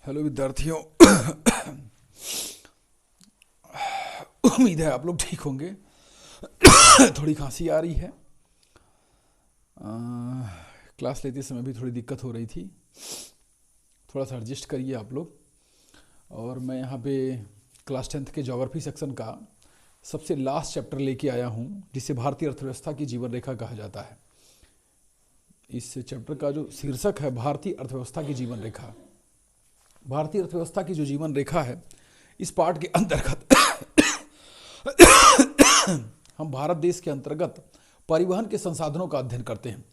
Hello विद्यार्थियों। उम्मीद है आप लोग ठीक होंगे। थोड़ी खांसी आ रही है। क्लास लेते समय भी थोड़ी दिक्कत हो रही थी। थोड़ा सा एडजस्ट करिए आप लोग। और मैं यहाँ पे क्लास 10th के ज्योग्राफी सेक्शन का सबसे लास्ट चैप्टर लेके आया हूँ, जिसे भारतीय अर्थव्यवस्था की जीवन रेखा कहा जाता है। इस चैप्टर का जो शीर्षक है भारतीय अर्थव्यवस्था की जीवन रेखा। भारतीय अर्थव्यवस्था की जो जीवन रेखा है, इस पाठ के अंतर्गत हम भारत देश के अंतर्गत परिवहन के संसाधनों का अध्ययन करते हैं।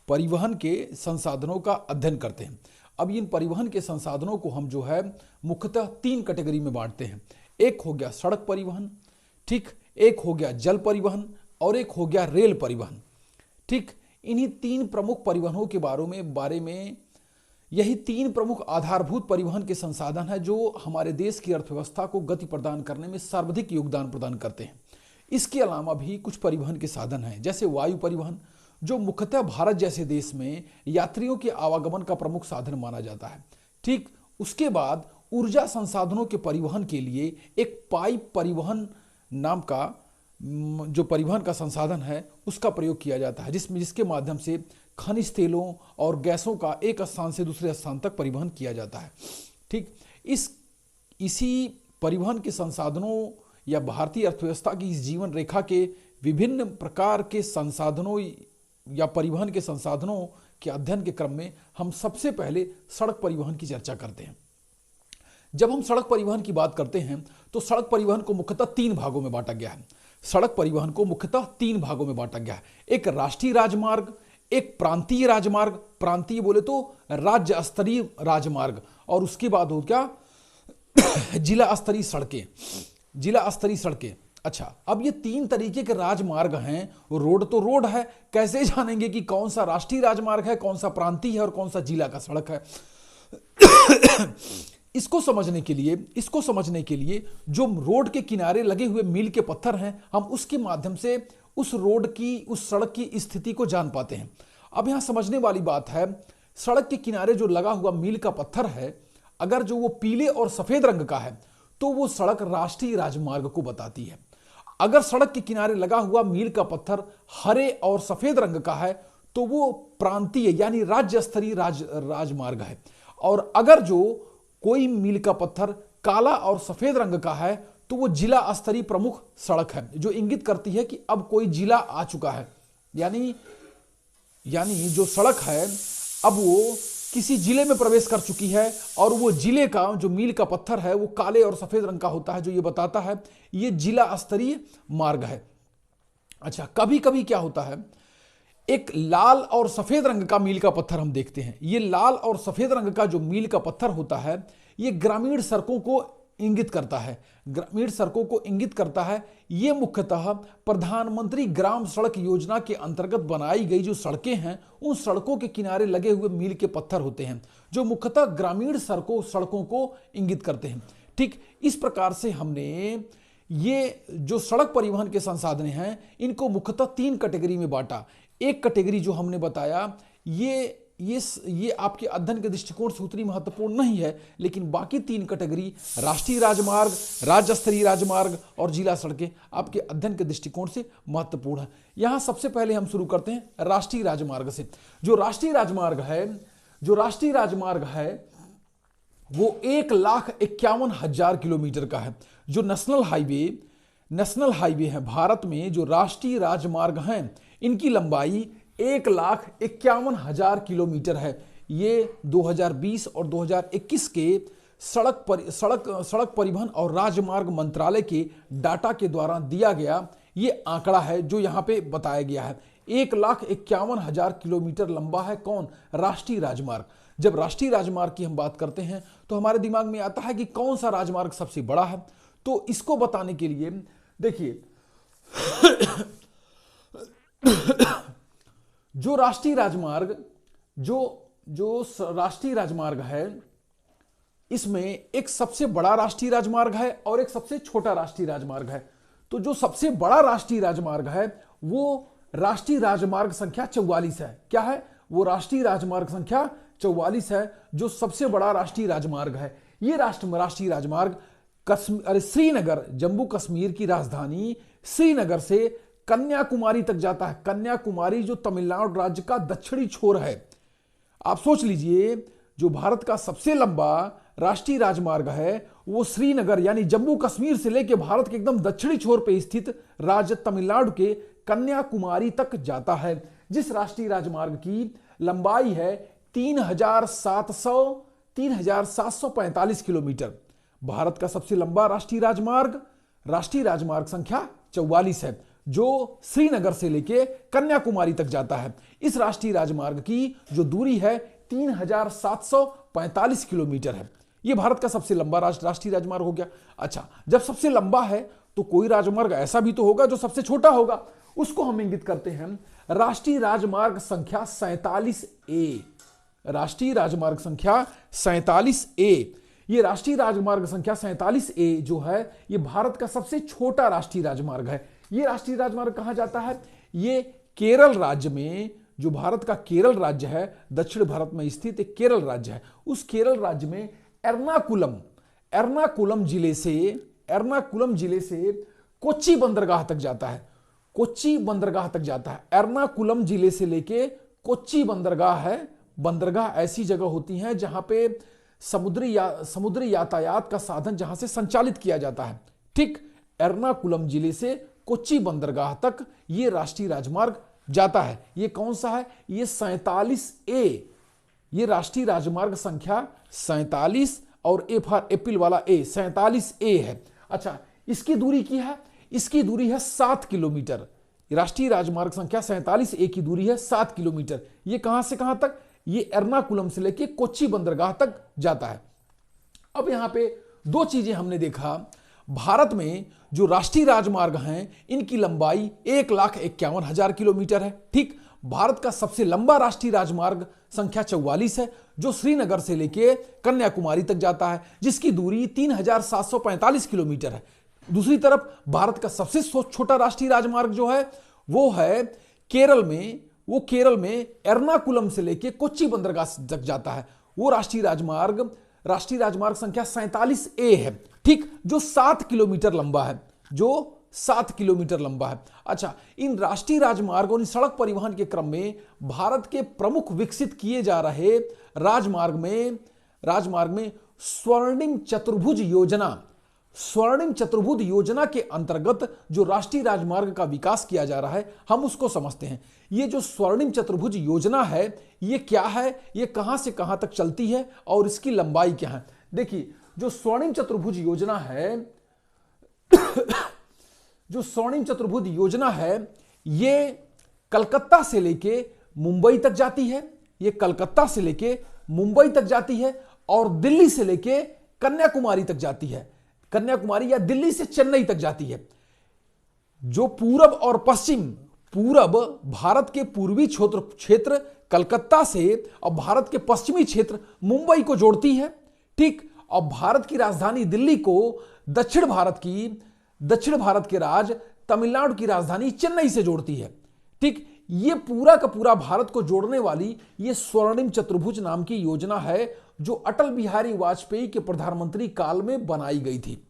परिवहन के संसाधनों का अध्ययन करते हैं। अब इन परिवहन के संसाधनों को हम जो है मुख्यतः 3 कैटेगरी में बांटते हैं। एक हो गया सड़क परिवहन, ठीक, एक हो गया जल परिवहन और एक हो गया रेल परिवहन, ठीक। इन्हीं 3 प्रमुख परिवहनों के बारे में यही 3 प्रमुख आधारभूत परिवहन के संसाधन है जो हमारे देश की अर्थव्यवस्था को गति प्रदान करने में सर्वाधिक योगदान प्रदान करते हैं। इसके अलावा भी कुछ परिवहन के साधन हैं, जैसे वायु परिवहन, जो मुख्यतः भारत जैसे देश में यात्रियों के आवागमन का प्रमुख साधन माना जाता है, ठीक। उसके बाद ऊर्जा संसाधनों के परिवहन के लिए एक पाइप परिवहन नाम का जो परिवहन का संसाधन है उसका प्रयोग किया जाता है, जिसके माध्यम से खनिज तेलों और गैसों का एक स्थान से दूसरे स्थान तक परिवहन किया जाता है, ठीक। इसी परिवहन के संसाधनों या भारतीय अर्थव्यवस्था की इस जीवन रेखा के विभिन्न प्रकार के संसाधनों या परिवहन के संसाधनों के अध्ययन के क्रम में हम सबसे पहले सड़क परिवहन की चर्चा करते हैं। जब हम सड़क परिवहन की बात करते हैं तो सड़क परिवहन को मुख्यतः 3 भागों में बांटा गया है। सड़क परिवहन को मुख्यतः 3 भागों में बांटा गया है। एक राष्ट्रीय राजमार्ग, एक प्रांतीय राजमार्ग, प्रांतीय बोले तो राज्य स्तरीय राजमार्ग, और उसके बाद हो क्या जिला स्तरीय सड़कें, जिला स्तरीय सड़कें। अच्छा, अब ये 3 तरीके के राजमार्ग हैं। रोड तो रोड है, कैसे जानेंगे कि कौन सा राष्ट्रीय राजमार्ग है, कौन सा प्रांतीय है और कौन सा जिला का सड़क है? इसको समझने के लिए जो रोड के किनारे लगे हुए मील के पत्थर हैं, हम उसके माध्यम से उस रोड की, उस सड़क की स्थिति को जान पाते हैं। अब यहां समझने वाली बात है, सड़क के किनारे जो लगा हुआ मील का पत्थर है, अगर जो वो पीले और सफेद रंग का है तो वो सड़क राष्ट्रीय राजमार्ग को बताती है। अगर सड़क के किनारे लगा हुआ मील का पत्थर हरे और सफेद रंग का है तो वो प्रांतीय यानी राज्य स्तरीय राजमार्ग है। और अगर जो कोई मील का पत्थर काला और सफेद रंग का है तो वो जिला स्तरीय प्रमुख सड़क है, जो इंगित करती है कि अब कोई जिला आ चुका है। यानी जो सड़क है अब वो किसी जिले में प्रवेश कर चुकी है, और वो जिले का जो मील का पत्थर है वो काले और सफेद रंग का होता है, जो ये बताता है ये जिला स्तरीय मार्ग है। अच्छा, कभी कभी क्या होता है, एक लाल और सफेद रंग का मील का पत्थर हम देखते हैं। ये लाल और सफेद रंग का जो मील का पत्थर होता है ये ग्रामीण सड़कों को इंगित करता है, ग्रामीण सड़कों को इंगित करता है। ये मुख्यतः प्रधानमंत्री ग्राम सड़क योजना के अंतर्गत बनाई गई जो सड़कें हैं, उन सड़कों के किनारे लगे हुए मील के पत्थर होते हैं, जो मुख्यतः ग्रामीण सड़कों को इंगित करते हैं, ठीक। इस प्रकार से हमने ये जो सड़क परिवहन के संसाधन हैं इनको मुख्यतः 3 कैटेगरी में बांटा। एक कैटेगरी जो हमने बताया ये आपके अध्ययन के दृष्टिकोण से उतनी महत्वपूर्ण नहीं है, लेकिन बाकी 3 कैटेगरी राष्ट्रीय राजमार्ग, राज्य स्तरीय राजमार्ग और जिला सड़कें आपके अध्ययन के दृष्टिकोण से महत्वपूर्ण है। यहां सबसे पहले हम शुरू करते हैं राष्ट्रीय राजमार्ग से। जो राष्ट्रीय राजमार्ग है वो 1,51,000 किलोमीटर का है। जो नेशनल हाईवे है भारत में, जो राष्ट्रीय राजमार्ग हैं इनकी लंबाई 1,51,000 किलोमीटर है। ये 2020 और 2021 के सड़क परिवहन और राजमार्ग मंत्रालय के डाटा के द्वारा दिया गया ये आंकड़ा है, जो यहाँ पे बताया गया है। 1,51,000 किलोमीटर लंबा है कौन? राष्ट्रीय राजमार्ग। जब राष्ट्रीय राजमार्ग की हम बात करते हैं तो हमारे दिमाग में आता है कि कौन सा राजमार्ग सबसे बड़ा है। तो इसको बताने के लिए देखिए, जो राष्ट्रीय राजमार्ग है इसमें एक सबसे बड़ा राष्ट्रीय राजमार्ग है और एक सबसे छोटा राष्ट्रीय राजमार्ग है। तो जो सबसे बड़ा राष्ट्रीय राजमार्ग है वो राष्ट्रीय राजमार्ग संख्या 44 है। क्या है वो? राष्ट्रीय राजमार्ग संख्या 44 है, जो सबसे बड़ा राष्ट्रीय राजमार्ग है। ये राष्ट्रीय राजमार्ग श्रीनगर, जम्मू कश्मीर की राजधानी श्रीनगर से कन्याकुमारी तक जाता है। कन्याकुमारी जो तमिलनाडु राज्य का दक्षिणी छोर है। आप सोच लीजिए, जो भारत का सबसे लंबा राष्ट्रीय राजमार्ग है वो श्रीनगर यानी जम्मू कश्मीर से लेकर भारत के एकदम दक्षिणी छोर पे स्थित राज्य तमिलनाडु के कन्याकुमारी तक जाता है, जिस राष्ट्रीय राजमार्ग की लंबाई है 3,745 किलोमीटर। भारत का सबसे लंबा राष्ट्रीय राजमार्ग संख्या 44 है, जो श्रीनगर से लेके कन्याकुमारी तक जाता है। इस राष्ट्रीय राजमार्ग की जो दूरी है 3,745 किलोमीटर है। यह भारत का सबसे लंबा राष्ट्रीय राजमार्ग हो गया। अच्छा, जब सबसे लंबा है तो कोई राजमार्ग ऐसा भी तो होगा जो सबसे छोटा होगा, उसको हम इंगित करते हैं राष्ट्रीय राजमार्ग संख्या 47A। राष्ट्रीय राजमार्ग संख्या 47A, ये राष्ट्रीय राजमार्ग संख्या 47A जो है ये भारत का सबसे छोटा राष्ट्रीय राजमार्ग है। ये राष्ट्रीय राजमार्ग कहां जाता है? ये केरल राज्य में, जो भारत का केरल राज्य है, दक्षिण भारत में स्थित एक केरल राज्य है, उस केरल राज्य में एर्नाकुलम जिले से कोच्चि बंदरगाह तक जाता है। कोच्चि बंदरगाह तक जाता है। एर्नाकुलम जिले से लेके कोच्चि बंदरगाह है। बंदरगाह ऐसी जगह होती हैं जहां पे समुद्री यातायात का साधन जहां से संचालित किया जाता है। ठीक, एर्नाकुलम जिले से कोच्चि बंदरगाह तक ये राष्ट्रीय राजमार्ग जाता है। ये कौन सा है? ये 47A। ये राष्ट्रीय राजमार्ग संख्या 47 और ए फॉर एप्पल वाला ए 47A है। अच्छा, इसकी दूरी क्या है? इसकी दूरी है 7 किलोमीटर। राष्ट्रीय राजमार्ग संख्या 47A की दूरी है 7 किलोमीटर। ये कहां से कहां तक? ये एर्नाकुलम से लेके कोच्चि बंदरगाह तक जाता है। अब यहां पे दो चीजें हमने देखा। भारत में जो राष्ट्रीय राजमार्ग हैं इनकी लंबाई 1,51,000 किलोमीटर है। ठीक, भारत का सबसे लंबा राष्ट्रीय राजमार्ग संख्या 44 है, जो श्रीनगर से लेके कन्याकुमारी तक जाता है, जिसकी दूरी 3,745 किलोमीटर है। दूसरी तरफ भारत का सबसे छोटा राष्ट्रीय राजमार्ग जो है वो है केरल में एर्नाकुलम से लेके कोच्चि बंदरगाह तक जाता है। वो राष्ट्रीय राजमार्ग संख्या 47A है। ठीक, जो 7 किलोमीटर लंबा है। अच्छा, इन राष्ट्रीय राजमार्ग और इन सड़क परिवहन के क्रम में भारत के प्रमुख विकसित किए जा रहे राजमार्ग में स्वर्णिम चतुर्भुज योजना के अंतर्गत जो राष्ट्रीय राजमार्ग का विकास किया जा रहा है, हम उसको समझते हैं। ये जो स्वर्णिम चतुर्भुज योजना है, ये क्या है, ये कहां से कहां तक चलती है और इसकी लंबाई क्या है? देखिए, जो स्वर्णिम चतुर्भुज योजना है, ये कलकत्ता से लेके मुंबई तक जाती है और दिल्ली से लेके कन्याकुमारी तक जाती है। कन्याकुमारी या दिल्ली से चेन्नई तक जाती है। जो पूरब और पश्चिम, भारत के पूर्वी क्षेत्र कलकत्ता से और भारत के पश्चिमी क्षेत्र मुंबई को जोड़ती है। ठीक, और भारत की राजधानी दिल्ली को दक्षिण भारत के राज्य तमिलनाडु की राजधानी चेन्नई से जोड़ती है। ठीक, ये पूरा का पूरा भारत को जोड़ने वाली ये स्वर्णिम चतुर्भुज नाम की योजना है, जो अटल बिहारी वाजपेयी के प्रधानमंत्री काल में बनाई गई थी।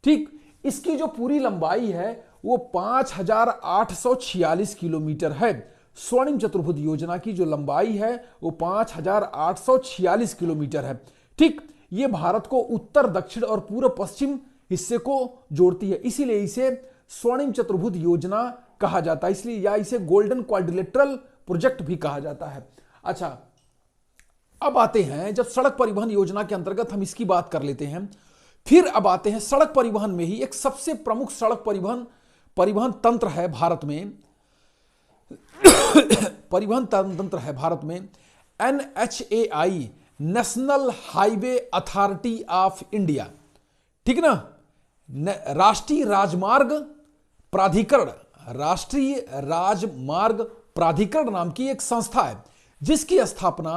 ठीक, इसकी जो पूरी लंबाई है वो 5,846 किलोमीटर है। स्वर्णिम चतुर्भुज योजना की जो लंबाई है वो 5,846 किलोमीटर है। ठीक, ये भारत को उत्तर, दक्षिण और पूर्व पश्चिम हिस्से को जोड़ती है, इसीलिए इसे स्वर्णिम चतुर्भुज योजना कहा जाता है, इसलिए या इसे गोल्डन क्वाड्रिलेटरल प्रोजेक्ट भी कहा जाता है। अच्छा, अब आते हैं, जब सड़क परिवहन योजना के अंतर्गत हम इसकी बात कर लेते हैं, फिर अब आते हैं सड़क परिवहन में ही एक सबसे प्रमुख सड़क परिवहन तंत्र है भारत में NHAI, national highway authority of India. ठीक ना, राष्ट्रीय राजमार्ग प्राधिकरण नाम की एक संस्था है, जिसकी स्थापना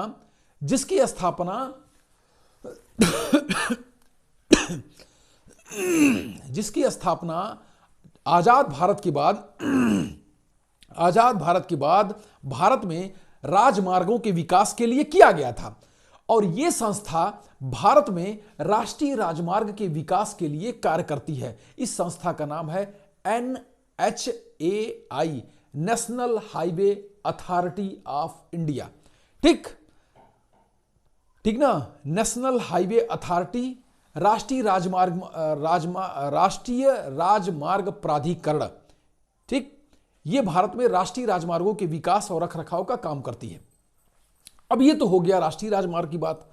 आजाद भारत के बाद भारत में राजमार्गों के विकास के लिए किया गया था। और यह संस्था भारत में राष्ट्रीय राजमार्ग के विकास के लिए कार्य करती है। इस संस्था का नाम है NHAI, national highway authority of India. ठीक ठीक ना, नेशनल हाईवे अथॉरिटी, राष्ट्रीय राजमार्ग प्राधिकरण। ठीक, ये भारत में राष्ट्रीय राजमार्गों के विकास और रखरखाव का काम करती है। अब ये तो हो गया राष्ट्रीय राजमार्ग की बात।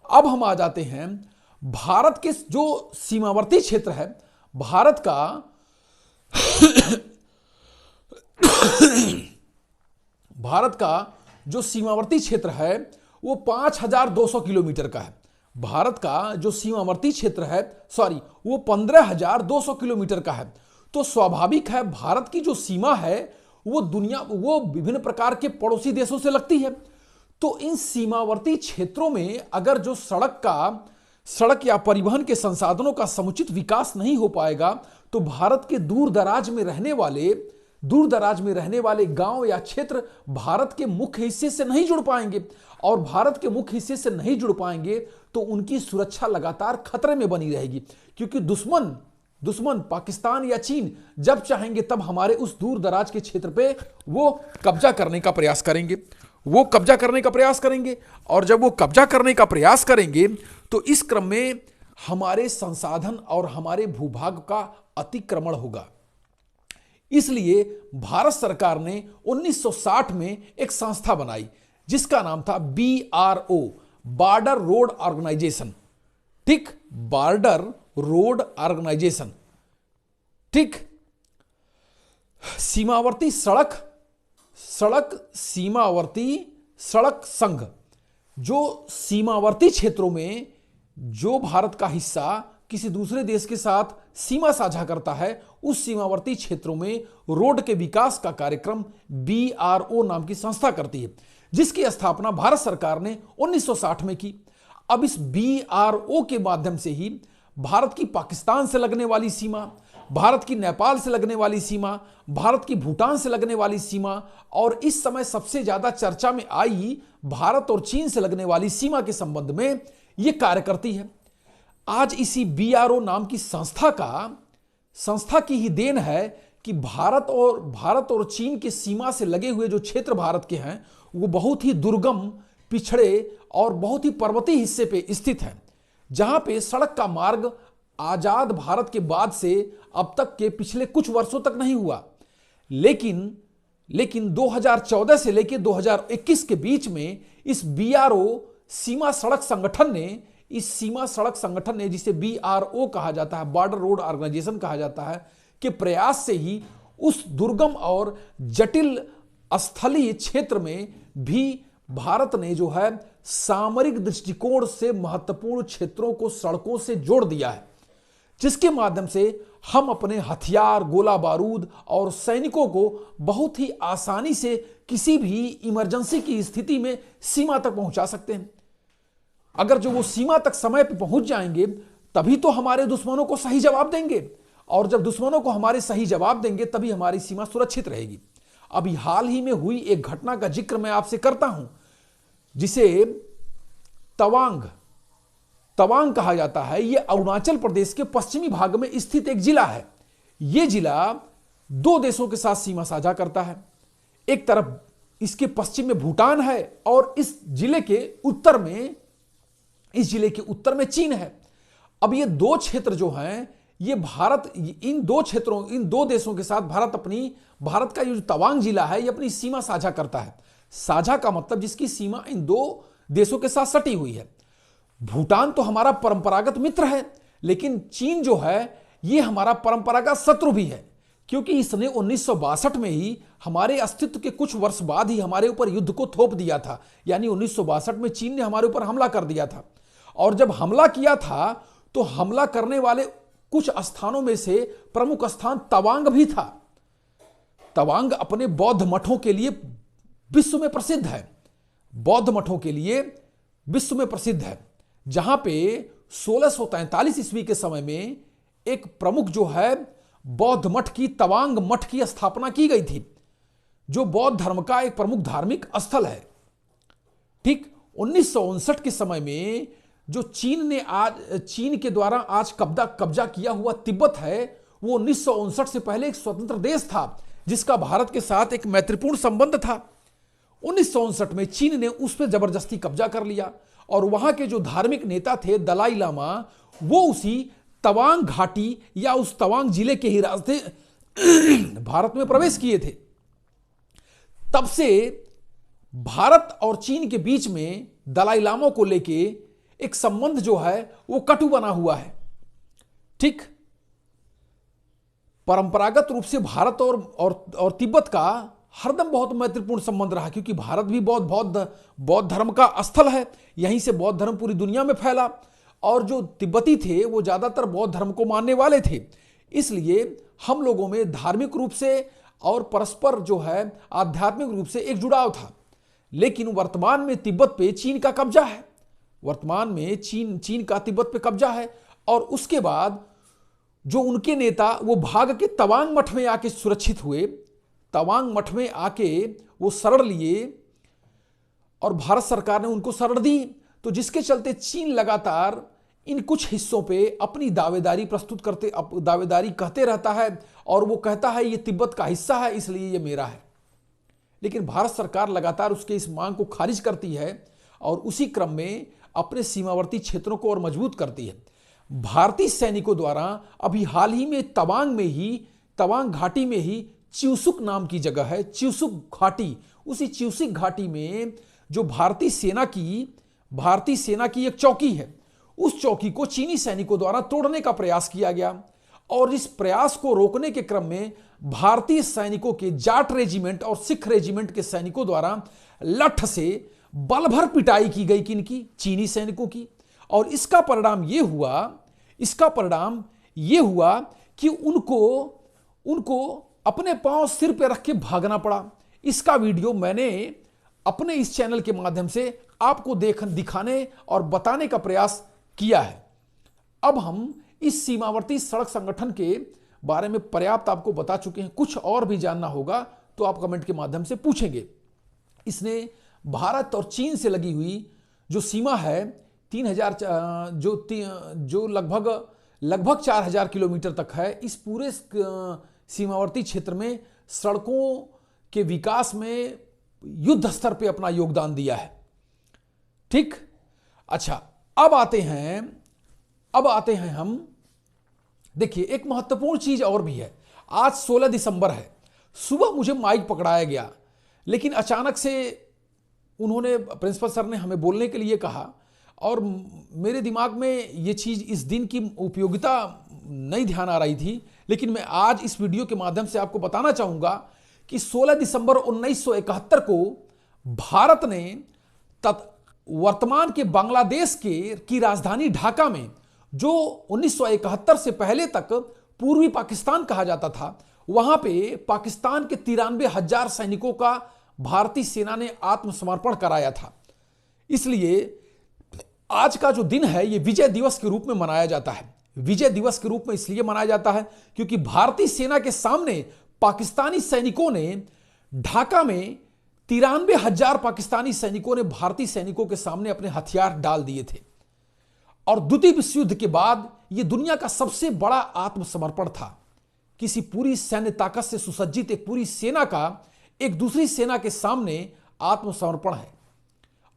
अब हम आ जाते हैं भारत के जो सीमावर्ती क्षेत्र है, भारत का भारत का जो सीमावर्ती क्षेत्र है वो 5200 किलोमीटर का है। भारत का जो सीमावर्ती क्षेत्र है, वो 15200 किलोमीटर का है। तो स्वाभाविक है भारत की जो सीमा है वो विभिन्न प्रकार के पड़ोसी देशों से लगती है। तो इन सीमावर्ती क्षेत्रों में अगर जो सड़क या परिवहन के संसाधनों का समुचित विकास नहीं हो पाएगा तो भारत के दूर दराज में रहने वाले गांव या क्षेत्र भारत के मुख्य हिस्से से नहीं जुड़ पाएंगे, और भारत के मुख्य हिस्से से नहीं जुड़ पाएंगे तो उनकी सुरक्षा लगातार खतरे में बनी रहेगी, क्योंकि दुश्मन पाकिस्तान या चीन जब चाहेंगे तब हमारे उस दूर दराज के क्षेत्र पे वो कब्जा करने का प्रयास करेंगे। और जब वो कब्जा करने का प्रयास करेंगे तो इस क्रम में हमारे संसाधन और हमारे भूभाग का अतिक्रमण होगा। इसलिए भारत सरकार ने 1960 में एक संस्था बनाई जिसका नाम था BRO, बॉर्डर रोड ऑर्गेनाइजेशन। ठीक, बॉर्डर रोड ऑर्गेनाइजेशन। ठीक, सीमावर्ती सड़क संघ, जो सीमावर्ती क्षेत्रों में जो भारत का हिस्सा किसी दूसरे देश के साथ सीमा साझा करता है, उस सीमावर्ती क्षेत्रों में रोड के विकास का कार्यक्रम BRO नाम की संस्था करती है, जिसकी स्थापना भारत सरकार ने 1960 में की। अब इस BRO के माध्यम से ही भारत की पाकिस्तान से लगने वाली सीमा, भारत की नेपाल से लगने वाली सीमा, भारत की भूटान से लगने वाली सीमा, और इस समय सबसे ज्यादा चर्चा में आई भारत और चीन से लगने वाली सीमा के संबंध में यह कार्य करती है। आज इसी BRO नाम की संस्था की ही देन है कि भारत और चीन के सीमा से लगे हुए जो क्षेत्र भारत के हैं वो बहुत ही दुर्गम, पिछड़े और बहुत ही पर्वतीय हिस्से पे स्थित है, जहां पे सड़क का मार्ग आजाद भारत के बाद से अब तक के पिछले कुछ वर्षों तक नहीं हुआ। लेकिन 2014 से लेकर 2021 के बीच में इस सीमा सड़क संगठन ने जिसे BRO कहा जाता है, बॉर्डर रोड ऑर्गेनाइजेशन कहा जाता है, के प्रयास से ही उस दुर्गम और जटिल स्थलीय क्षेत्र में भी भारत ने जो है सामरिक दृष्टिकोण से महत्वपूर्ण क्षेत्रों को सड़कों से जोड़ दिया है, जिसके माध्यम से हम अपने हथियार, गोला बारूद और सैनिकों को बहुत ही आसानी से किसी भी इमरजेंसी की स्थिति में सीमा तक पहुंचा सकते हैं। अगर जो वो सीमा तक समय पर पहुंच जाएंगे तभी तो हमारे दुश्मनों को सही जवाब देंगे, और जब दुश्मनों को हमारे सही जवाब देंगे तभी हमारी सीमा सुरक्षित रहेगी। अभी हाल ही में हुई एक घटना का जिक्र मैं आपसे करता हूं, जिसे तवांग कहा जाता है। यह अरुणाचल प्रदेश के पश्चिमी भाग में स्थित एक जिला है। यह जिला दो देशों के साथ सीमा साझा करता है। एक तरफ इसके पश्चिम में भूटान है और इस जिले के उत्तर में चीन है। अब ये दो क्षेत्र जो हैं, ये इन दो देशों के साथ भारत का ये जो तवांग जिला है, ये अपनी सीमा साझा करता है। साझा का मतलब जिसकी सीमा इन दो देशों के साथ सटी हुई है। भूटान तो हमारा परंपरागत मित्र है, लेकिन चीन जो है ये हमारा परंपरागत शत्रु भी है, क्योंकि इसने 1962 में ही हमारे अस्तित्व के कुछ वर्ष बाद ही हमारे ऊपर युद्ध को थोप दिया था। यानी 1962 में चीन ने हमारे ऊपर हमला कर दिया था, और जब हमला किया था तो हमला करने वाले कुछ स्थानों में से प्रमुख स्थान तवांग भी था। तवांग अपने बौद्ध मठों के लिए विश्व में प्रसिद्ध है। जहां पे 1643 ईस्वी के समय में एक प्रमुख जो है बौद्ध मठ की, तवांग मठ की स्थापना की गई थी, जो बौद्ध धर्म का एक प्रमुख धार्मिक स्थल है। ठीक 1959 के समय में जो चीन के द्वारा आज कब्जा किया हुआ तिब्बत है, वो 1959 से पहले एक स्वतंत्र देश था जिसका भारत के साथ एक मैत्रीपूर्ण संबंध था। 1959 में चीन ने उस पर जबरदस्ती कब्जा कर लिया और वहां के जो धार्मिक नेता थे दलाई लामा, वो उसी तवांग घाटी या उस तवांग जिले के ही रास्ते भारत में प्रवेश किए थे। तब से भारत और चीन के बीच में दलाई लामा को लेके एक संबंध जो है वो कटु बना हुआ है। ठीक, परंपरागत रूप से भारत और तिब्बत का हरदम बहुत महत्वपूर्ण संबंध रहा, क्योंकि भारत भी बौद्ध धर्म का स्थल है। यहीं से बौद्ध धर्म पूरी दुनिया में फैला और जो तिब्बती थे वो ज्यादातर बौद्ध धर्म को मानने वाले थे। इसलिए हम लोगों में धार्मिक रूप से और परस्पर जो है आध्यात्मिक रूप से एक जुड़ाव था। लेकिन वर्तमान में तिब्बत पे चीन का कब्जा है, वर्तमान में चीन का तिब्बत पे कब्जा है। और उसके बाद जो उनके नेता वो भाग के तवांग मठ में आके सुरक्षित हुए, तवांग मठ में आके वो शरण लिए और भारत सरकार ने उनको शरण दी। तो जिसके चलते चीन लगातार इन कुछ हिस्सों पे अपनी दावेदारी दावेदारी कहते रहता है और वो कहता है ये तिब्बत का हिस्सा है इसलिए ये मेरा है। लेकिन भारत सरकार लगातार उसके इस मांग को खारिज करती है और उसी क्रम में अपने सीमावर्ती क्षेत्रों को और मजबूत करती है। भारतीय सैनिकों द्वारा अभी हाल ही में तवांग घाटी में ही चिउसुक नाम की जगह है, चिउसुक घाटी, उसी चिउसुक घाटी में जो भारतीय सेना की एक चौकी है, उस चौकी को चीनी सैनिकों द्वारा तोड़ने का प्रयास किया गया। और इस प्रयास को रोकने के क्रम में भारतीय सैनिकों के जाट रेजिमेंट और सिख रेजिमेंट के सैनिकों द्वारा लठ से बल भर पिटाई की गई किनकी, चीनी सैनिकों की। और इसका परिणाम यह हुआ कि उनको अपने पांव सिर पे रख के भागना पड़ा। इसका वीडियो मैंने अपने इस चैनल के माध्यम से आपको दिखाने और बताने का प्रयास किया है। अब हम इस सीमावर्ती सड़क संगठन के बारे में पर्याप्त आपको बता चुके हैं। कुछ और भी जानना होगा तो आप कमेंट के माध्यम से पूछेंगे। इसने भारत और चीन से लगी हुई जो सीमा है 3000 जो लगभग 4000 किलोमीटर तक है, इस पूरे सीमावर्ती क्षेत्र में सड़कों के विकास में युद्ध स्तर पे अपना योगदान दिया है। ठीक, अच्छा, अब आते हैं हम, देखिए एक महत्वपूर्ण चीज और भी है। आज 16 दिसंबर है, सुबह मुझे माइक पकड़ाया गया, लेकिन अचानक से उन्होंने, प्रिंसिपल सर ने हमें बोलने के लिए कहा और मेरे दिमाग में ये चीज, इस दिन की उपयोगिता नहीं ध्यान आ रही थी। लेकिन मैं आज इस वीडियो के माध्यम से आपको बताना चाहूंगा कि 16 दिसंबर 1971 को भारत ने वर्तमान के बांग्लादेश की राजधानी ढाका में, जो 1971 से पहले तक पूर्वी पाकिस्तान कहा जाता था, वहां पे पाकिस्तान के 93,000 सैनिकों का भारतीय सेना ने आत्मसमर्पण कराया था। इसलिए आज का जो दिन है ये विजय दिवस के रूप में मनाया जाता है। विजय दिवस के रूप में इसलिए मनाया जाता है क्योंकि भारतीय सेना के सामने पाकिस्तानी सैनिकों ने ढाका में 93,000 पाकिस्तानी सैनिकों ने भारतीय सैनिकों के सामने अपने हथियार डाल दिए थे। और द्वितीय विश्व युद्ध के बाद यह दुनिया का सबसे बड़ा आत्मसमर्पण था। किसी पूरी सैन्य ताकत से सुसज्जित एक पूरी सेना का एक दूसरी सेना के सामने आत्मसमर्पण है।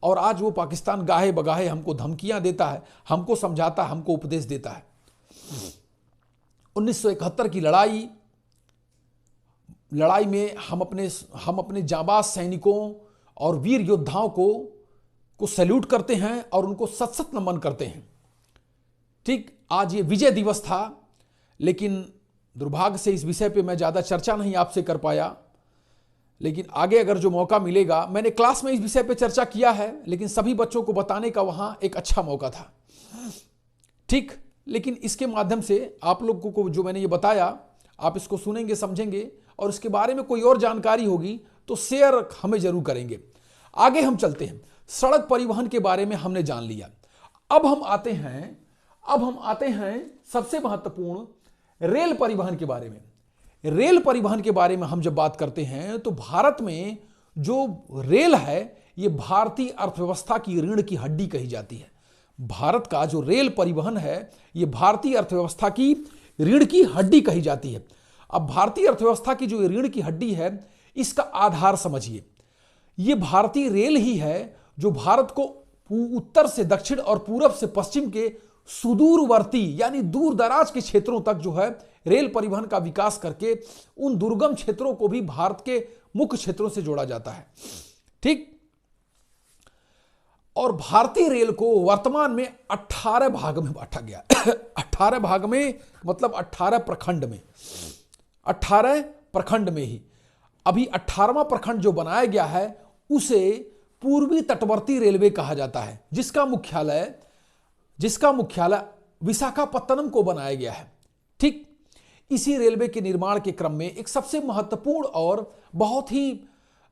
और आज वो पाकिस्तान गाहे बगाहे हमको धमकियां देता है, हमको समझाता है, हमको उपदेश देता है। 1971 की लड़ाई में हम अपने जांबाज सैनिकों और वीर योद्धाओं को सैल्यूट करते हैं और उनको सत नमन करते हैं। ठीक, आज ये विजय दिवस था, लेकिन दुर्भाग्य से इस विषय पे मैं ज़्यादा चर्चा नहीं आपसे कर पाया। लेकिन आगे अगर जो मौका मिलेगा, मैंने क्लास में इस विषय पे चर्चा किया है, लेकिन सभी बच्चों को बताने का वहाँ एक अच्छा मौका था। ठीक, लेकिन इसके माध्यम से आप लोगों को जो मैंने ये बताया, आप इसको सुनेंगे, समझेंगे और इसके बारे में कोई और जानकारी होगी तो शेयर हमें जरूर करेंगे। आगे हम चलते हैं। सड़क परिवहन के बारे में हमने जान लिया। अब हम आते हैं सबसे महत्वपूर्ण रेल परिवहन के बारे में। रेल परिवहन के बारे में हम जब बात करते हैं तो भारत में जो रेल है ये भारतीय अर्थव्यवस्था की रीढ़ की हड्डी कही जाती है। भारत का जो रेल परिवहन है ये भारतीय अर्थव्यवस्था की रीढ़ की हड्डी कही जाती है। अब भारतीय अर्थव्यवस्था की जो रीढ़ की हड्डी है इसका आधार समझिए, ये भारतीय रेल ही है जो भारत को उत्तर से दक्षिण और पूरब से पश्चिम के सुदूरवर्ती यानी दूर दराज के क्षेत्रों तक जो है रेल परिवहन का विकास करके उन दुर्गम क्षेत्रों को भी भारत के मुख्य क्षेत्रों से जोड़ा जाता है। ठीक, और भारतीय रेल को वर्तमान में 18 भाग में बांटा गया 18 भाग में मतलब 18 प्रखंड में, 18 प्रखंड में ही अभी 18वां प्रखंड जो बनाया गया है उसे पूर्वी तटवर्ती रेलवे कहा जाता है, जिसका मुख्यालय विशाखापत्तनम को बनाया गया है। ठीक, इसी रेलवे के निर्माण के क्रम में एक सबसे महत्वपूर्ण और बहुत ही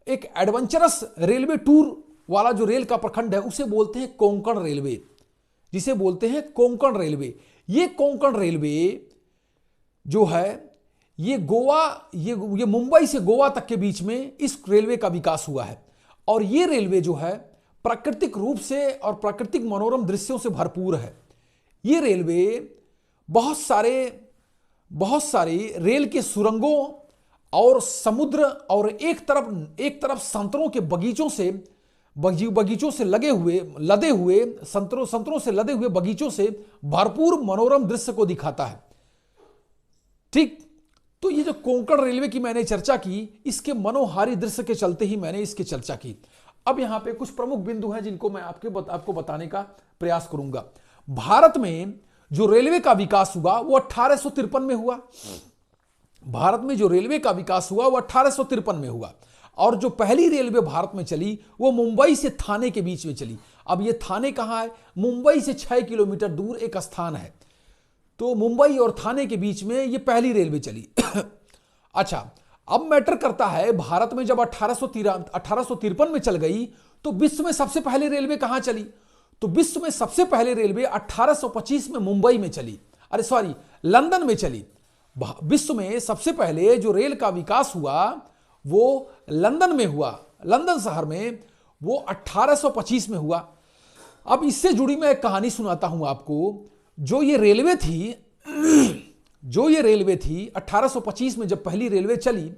एक एडवेंचरस रेलवे टूर वाला जो रेल का प्रखंड है उसे बोलते हैं कोंकण रेलवे, जिसे बोलते हैं कोंकण रेलवे। ये कोंकण रेलवे जो है ये मुंबई से गोवा तक के बीच में इस रेलवे का विकास हुआ है। और ये रेलवे जो है प्राकृतिक रूप से और प्राकृतिक मनोरम दृश्यों से भरपूर है। ये रेलवे बहुत सारे रेल के सुरंगों और समुद्र और एक तरफ संतरों के बगीचों से लदे हुए संतरों से लदे हुए बगीचों से भरपूर मनोरम दृश्य को दिखाता है। ठीक, तो ये जो कोंकण रेलवे की मैंने चर्चा की, इसके मनोहारी दृश्य के चलते ही मैंने इसकी चर्चा की। अब यहां पे कुछ प्रमुख बिंदु हैं जिनको मैं आपको बताने का प्रयास करूंगा। भारत में जो रेलवे का विकास हुआ वो 1853 में हुआ। भारत में जो रेलवे का विकास हुआ वो 1853 में हुआ। और जो पहली रेलवे भारत में चली वो मुंबई से थाने के बीच में चली। अब ये थाने कहां है? मुंबई से 6 किलोमीटर दूर एक स्थान है। तो मुंबई और थाने के बीच में ये पहली रेलवे चली। अच्छा, अब मैटर करता है भारत में जब 1853 में चल गई तो विश्व में सबसे पहले रेलवे कहां चली? तो विश्व में सबसे पहले रेलवे 1825 में मुंबई में चली, लंदन में चली। विश्व में सबसे पहले जो रेल का विकास हुआ वो लंदन में हुआ, लंदन शहर में, वो 1825 में हुआ। अब इससे जुड़ी मैं एक कहानी सुनाता हूं आपको। जो ये रेलवे थी 1825 में जब पहली रेलवे चली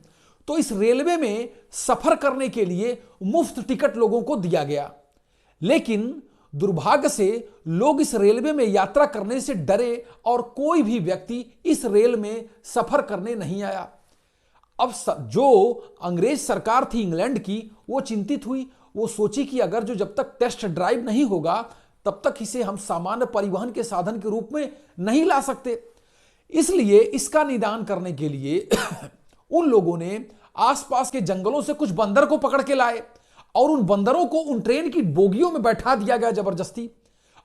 तो इस रेलवे में सफर करने के लिए मुफ्त टिकट लोगों को दिया गया। लेकिन दुर्भाग्य से लोग इस रेलवे में यात्रा करने से डरे और कोई भी व्यक्ति इस रेल में सफर करने नहीं आया। अब जो अंग्रेज सरकार थी इंग्लैंड की वो चिंतित हुई। वो सोची कि अगर जब तक टेस्ट ड्राइव नहीं होगा तब तक इसे हम सामान्य परिवहन के साधन के रूप में नहीं ला सकते। इसलिए इसका निदान करने के लिए उन लोगों ने आसपास के जंगलों से कुछ बंदर को पकड़ के लाए और उन बंदरों को उन ट्रेन की बोगियों में बैठा दिया गया जबरदस्ती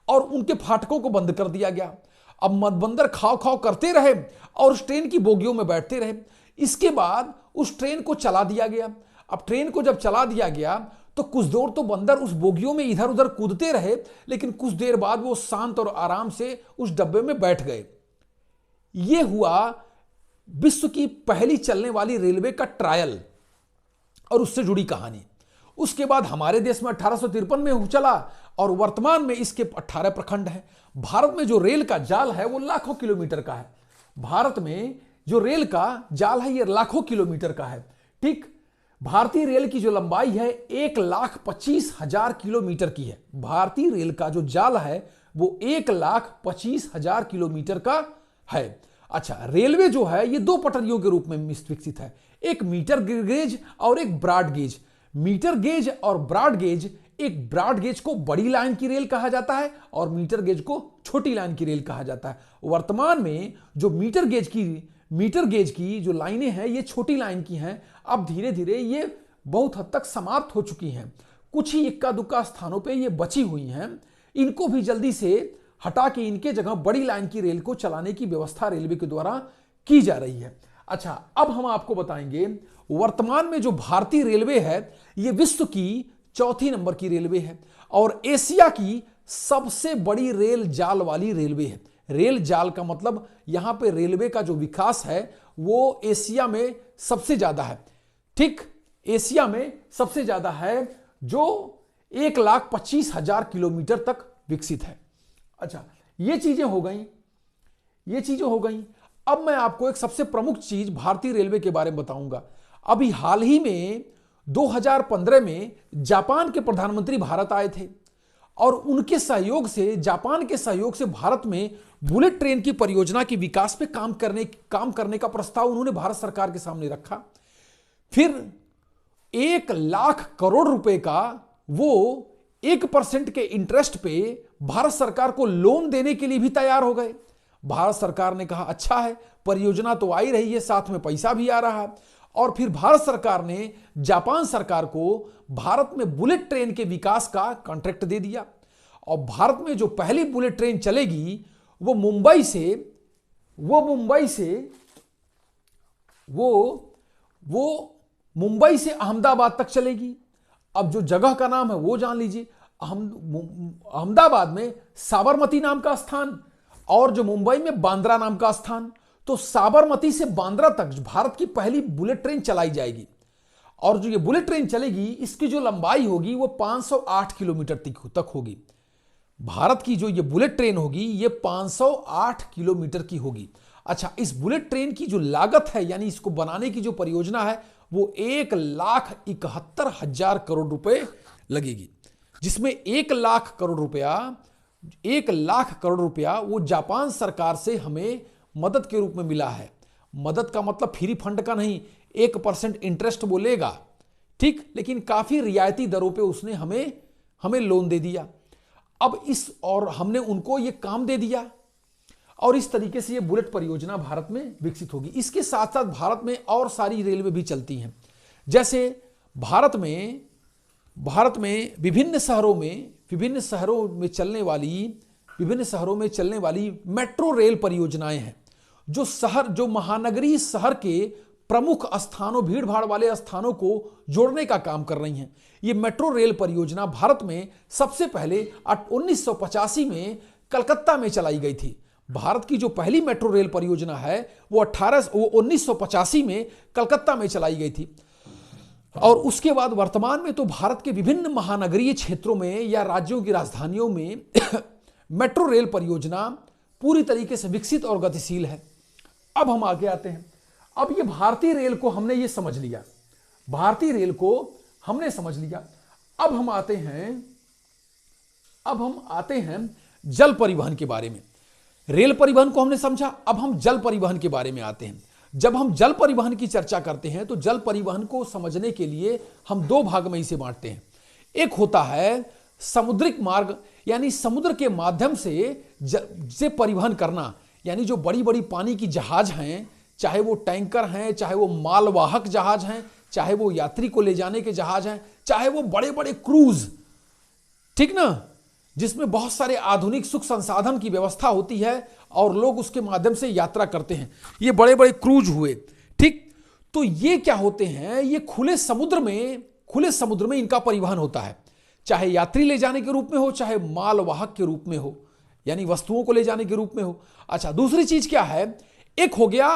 और उनके फाटकों को बंद कर दिया गया। अब बंदर खाओ खाओ करते रहे और उस ट्रेन की बोगियों में बैठते रहे। इसके बाद उस ट्रेन को चला दिया गया। अब ट्रेन को जब चला दिया गया तो कुछ देर तो बंदर उस बोगियों में इधर उधर कूदते रहे, लेकिन कुछ देर बाद वो शांत और आराम से उस डब्बे में बैठ गए। यह हुआ विश्व की पहली चलने वाली रेलवे का ट्रायल और उससे जुड़ी कहानी। उसके बाद हमारे देश में 1853 में चला और वर्तमान में इसके 18 प्रखंड हैं। भारत में जो रेल का जाल है वो लाखों किलोमीटर का है। भारत में जो रेल का जाल है ये लाखों किलोमीटर का है। ठीक, भारतीय रेल की जो लंबाई है 1,25,000 किलोमीटर की है। भारतीय रेल का जो जाल है वो 1,25,000 किलोमीटर का है। अच्छा, रेलवे जो है ये दो पटरियों के रूप में विकसित है, एक मीटर गेज और एक ब्रॉड गेज। मीटर गेज और ब्रॉड गेज, एक ब्रॉड गेज को बड़ी लाइन की रेल कहा जाता है और मीटर गेज को छोटी लाइन की रेल कहा जाता है। वर्तमान में जो मीटर गेज की जो लाइनें हैं ये छोटी लाइन की हैं। अब धीरे धीरे ये बहुत हद तक समाप्त हो चुकी हैं। कुछ ही इक्का दुक्का स्थानों पे ये बची हुई हैं। इनको भी जल्दी से हटा के इनके जगह बड़ी लाइन की रेल को चलाने की व्यवस्था रेलवे के द्वारा की जा रही है। अच्छा, अब हम आपको बताएंगे वर्तमान में जो भारतीय रेलवे है ये विश्व की 4थी नंबर की रेलवे है और एशिया की सबसे बड़ी रेल जाल वाली रेलवे है। रेल जाल का मतलब यहां पे रेलवे का जो विकास है वो एशिया में सबसे ज्यादा है। ठीक, एशिया में सबसे ज्यादा है। जो 1,25,000 किलोमीटर तक विकसित है। अच्छा, ये चीजें हो गई। अब मैं आपको एक सबसे प्रमुख चीज भारतीय रेलवे के बारे में बताऊंगा। अभी हाल ही में 2015 में जापान के प्रधानमंत्री भारत आए थे और उनके सहयोग से, जापान के सहयोग से भारत में बुलेट ट्रेन की परियोजना के विकास पे काम करने का प्रस्ताव उन्होंने भारत सरकार के सामने रखा। फिर 1,00,000 करोड़ रुपए का वो 1% के इंटरेस्ट पे भारत सरकार को लोन देने के लिए भी तैयार हो गए। भारत सरकार ने कहा अच्छा है, परियोजना तो आ ही रही है, साथ में पैसा भी आ रहा है। और फिर भारत सरकार ने जापान सरकार को भारत में बुलेट ट्रेन के विकास का कॉन्ट्रैक्ट दे दिया। और भारत में जो पहली बुलेट ट्रेन चलेगी वो मुंबई से अहमदाबाद तक चलेगी। अब जो जगह का नाम है वो जान लीजिए, अहमदाबाद में साबरमती नाम का स्थान और जो मुंबई में बांद्रा नाम का स्थान। तो साबरमती से बांद्रा तक भारत की पहली बुलेट ट्रेन चलाई जाएगी। और जो ये बुलेट ट्रेन चलेगी, इसकी जो लंबाई होगी वो 508 किलोमीटर तक होगी। भारत की जो ये बुलेट ट्रेन होगी ये 508 किलोमीटर की होगी। अच्छा, इस बुलेट ट्रेन की जो लागत है, यानी इसको बनाने की जो परियोजना है, वो 1,71,000 करोड़ रुपए लगेगी, जिसमें 1,00,000 करोड़ रुपया वो जापान सरकार से हमें मदद के रूप में मिला है। मदद का मतलब फ्री फंड का नहीं, 1% इंटरेस्ट बोलेगा, ठीक, लेकिन काफी रियायती दरों पे उसने हमें लोन दे दिया। अब और हमने उनको ये काम दे दिया और इस तरीके से ये बुलेट परियोजना भारत में विकसित होगी। इसके साथ साथ भारत में और सारी रेलवे भी चलती हैं। जैसे भारत में विभिन्न शहरों में चलने वाली मेट्रो रेल परियोजनाएं हैं, जो महानगरीय शहर के प्रमुख स्थानों, भीड़ भाड़ वाले स्थानों को जोड़ने का काम कर रही हैं। ये मेट्रो रेल परियोजना भारत में सबसे पहले 1985 में कलकत्ता में चलाई गई थी। भारत की जो पहली मेट्रो रेल परियोजना है वो 1985 में कलकत्ता में चलाई गई थी। और उसके बाद वर्तमान में तो भारत के विभिन्न महानगरीय क्षेत्रों में या राज्यों की राजधानियों में मेट्रो रेल परियोजना पूरी तरीके से विकसित और गतिशील है। अब हम आगे आते हैं। अब ये भारतीय रेल को हमने समझ लिया। अब हम आते हैं जल परिवहन के बारे में। रेल परिवहन को हमने समझा, अब हम जल परिवहन के बारे में आते हैं। जब हम जल परिवहन की चर्चा करते हैं तो जल परिवहन को समझने के लिए हम दो भाग में इसे बांटते हैं। एक होता है समुद्रिक मार्ग, यानी समुद्र के माध्यम से परिवहन करना, यानी जो बड़ी बड़ी पानी की जहाज हैं, चाहे वो टैंकर हैं, चाहे वो मालवाहक जहाज हैं, चाहे वो यात्री को ले जाने के जहाज हैं, चाहे वो बड़े बड़े क्रूज, ठीक ना, जिसमें बहुत सारे आधुनिक सुख संसाधन की व्यवस्था होती है और लोग उसके माध्यम से यात्रा करते हैं। ये बड़े बड़े क्रूज हुए, ठीक। तो ये क्या होते हैं, ये खुले समुद्र में इनका परिवहन होता है, चाहे यात्री ले जाने के रूप में हो, चाहे मालवाहक के रूप में हो, यानी वस्तुओं को ले जाने के रूप में हो। अच्छा, दूसरी चीज क्या है, एक हो गया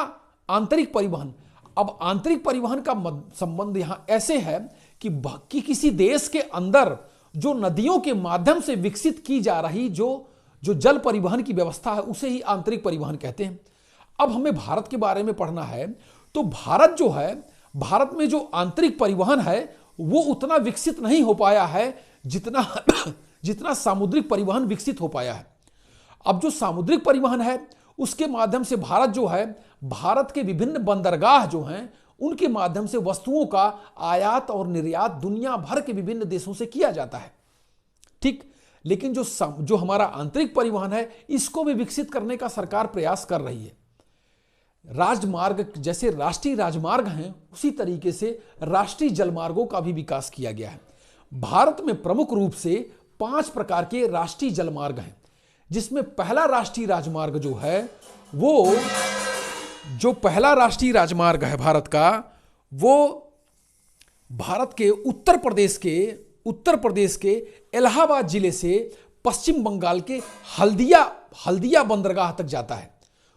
आंतरिक परिवहन। अब आंतरिक परिवहन का संबंध यहां ऐसे है कि किसी देश के अंदर जो नदियों के माध्यम से विकसित की जा रही जो जल परिवहन की व्यवस्था है, उसे ही आंतरिक परिवहन कहते हैं। अब हमें भारत के बारे में पढ़ना है, तो भारत में जो आंतरिक परिवहन है वो उतना विकसित नहीं हो पाया है जितना सामुद्रिक परिवहन विकसित हो पाया है। अब जो सामुद्रिक परिवहन है उसके माध्यम से भारत के विभिन्न बंदरगाह जो हैं उनके माध्यम से वस्तुओं का आयात और निर्यात दुनिया भर के विभिन्न देशों से किया जाता है, ठीक। लेकिन जो हमारा आंतरिक परिवहन है, इसको भी विकसित करने का सरकार प्रयास कर रही है। राजमार्ग, जैसे राष्ट्रीय राजमार्ग हैं, उसी तरीके से राष्ट्रीय जलमार्गों का भी विकास किया गया है। भारत में प्रमुख रूप से 5 प्रकार के राष्ट्रीय जलमार्ग हैं, जिसमें पहला राष्ट्रीय राजमार्ग है भारत का, वो भारत के उत्तर प्रदेश के इलाहाबाद जिले से पश्चिम बंगाल के हल्दिया बंदरगाह तक जाता है,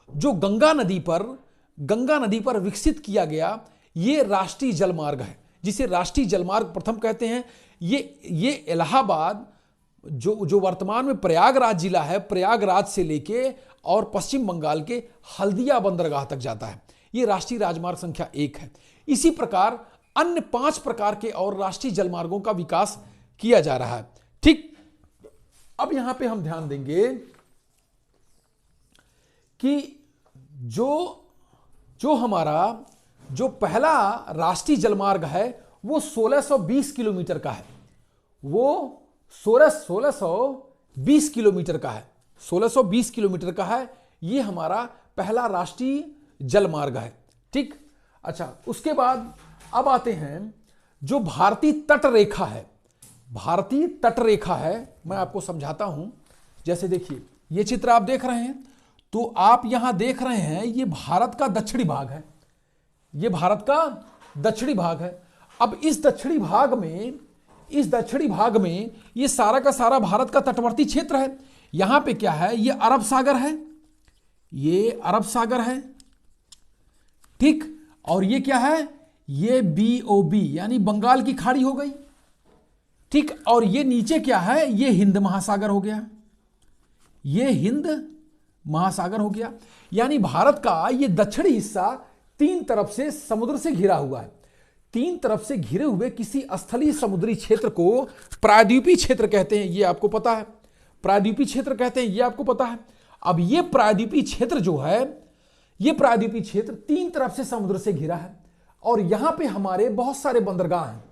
जो गंगा नदी पर विकसित किया गया ये राष्ट्रीय जलमार्ग है, जिसे राष्ट्रीय जलमार्ग प्रथम कहते हैं। ये इलाहाबाद जो वर्तमान में प्रयागराज जिला है, प्रयागराज से लेके और पश्चिम बंगाल के हल्दिया बंदरगाह तक जाता है। ये राष्ट्रीय राजमार्ग संख्या 1 है। इसी प्रकार अन्य 5 प्रकार के और राष्ट्रीय जलमार्गों का विकास किया जा रहा है। ठीक, अब यहां पे हम ध्यान देंगे कि जो हमारा जो पहला राष्ट्रीय जलमार्ग है वो 1620 किलोमीटर का है। वो 1620 किलोमीटर का है, 1620 किलोमीटर का है। ये हमारा पहला राष्ट्रीय जलमार्ग है। ठीक, अच्छा, उसके बाद अब आते हैं जो भारतीय तट रेखा है। भारतीय तट रेखा है, मैं आपको समझाता हूं। जैसे देखिए, ये चित्र आप देख रहे हैं, तो आप यहां देख रहे हैं ये भारत का दक्षिणी भाग है। ये भारत का दक्षिणी भाग है। अब इस दक्षिणी भाग में ये सारा का सारा भारत का तटवर्ती क्षेत्र है। यहां पे क्या है, ये अरब सागर है, ये अरब सागर है। ठीक, और ये क्या है, ये BOB यानी बंगाल की खाड़ी हो गई। ठीक, और ये नीचे क्या है, ये हिंद महासागर हो गया, ये हिंद महासागर हो गया। यानी भारत का ये दक्षिणी हिस्सा 3 तरफ से समुद्र से घिरा हुआ है। 3 तरफ से घिरे हुए किसी स्थलीय समुद्री क्षेत्र को प्रायद्वीपीय क्षेत्र कहते हैं, ये आपको पता है। प्रायद्वीपीय क्षेत्र कहते हैं, ये आपको पता है। अब ये प्रायद्वीपीय क्षेत्र जो है, ये प्रायद्वीपीय क्षेत्र 3 तरफ से समुद्र से घिरा है। और यहां पे हमारे बहुत सारे बंदरगाह हैं,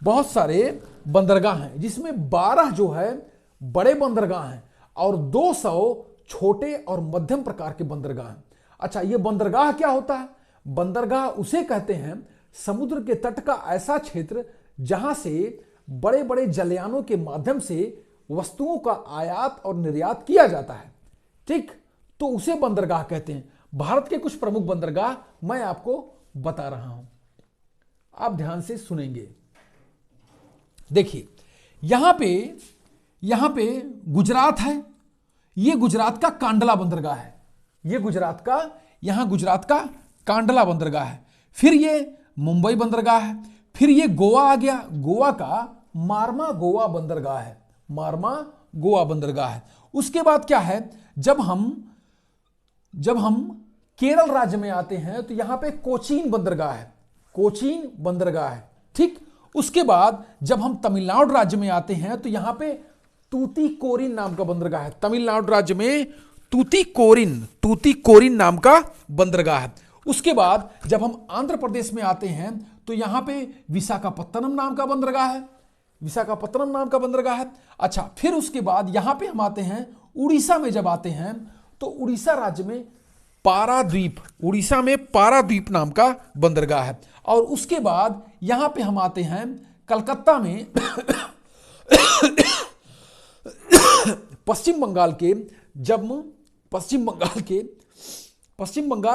बहुत सारे बंदरगाह हैं, जिसमें 12 जो है बड़े बंदरगाह हैं और 200 छोटे और मध्यम प्रकार के बंदरगाह हैं। अच्छा, ये बंदरगाह क्या होता है? बंदरगाह उसे कहते हैं समुद्र के तट का ऐसा क्षेत्र जहां से बड़े बड़े जलयानों के माध्यम से वस्तुओं का आयात और निर्यात किया जाता है। ठीक, तो उसे बंदरगाह कहते हैं। भारत के कुछ प्रमुख बंदरगाह मैं आपको बता रहा हूं, आप ध्यान से सुनेंगे। देखिए, यहां पे गुजरात है। ये गुजरात का कांडला बंदरगाह है। ये गुजरात का कांडला बंदरगाह है। फिर ये मुंबई बंदरगाह है। फिर ये गोवा आ गया, गोवा का मार्मा गोवा बंदरगाह है, मार्मा गोवा बंदरगाह है। उसके बाद क्या है, जब हम केरल राज्य में आते हैं तो यहां पे कोचीन बंदरगाह है, कोचीन बंदरगाह है। ठीक, उसके बाद जब हम तमिलनाडु राज्य में आते हैं तो यहां पे तूतीकोरिन नाम का बंदरगाह है। तमिलनाडु राज्य में तूतीकोरिन नाम का बंदरगाह है। उसके बाद जब हम आंध्र प्रदेश में आते हैं तो यहां पे विशाखापत्तनम नाम का बंदरगाह है, विशाखापत्तनम नाम का बंदरगाह है। अच्छा, फिर उसके बाद यहां पे हम आते हैं उड़ीसा में। जब आते हैं तो उड़ीसा राज्य में पारादीप, उड़ीसा में पारादीप नाम का बंदरगाह है। और उसके बाद यहां पे हम आते हैं कलकत्ता में पश्चिम बंगाल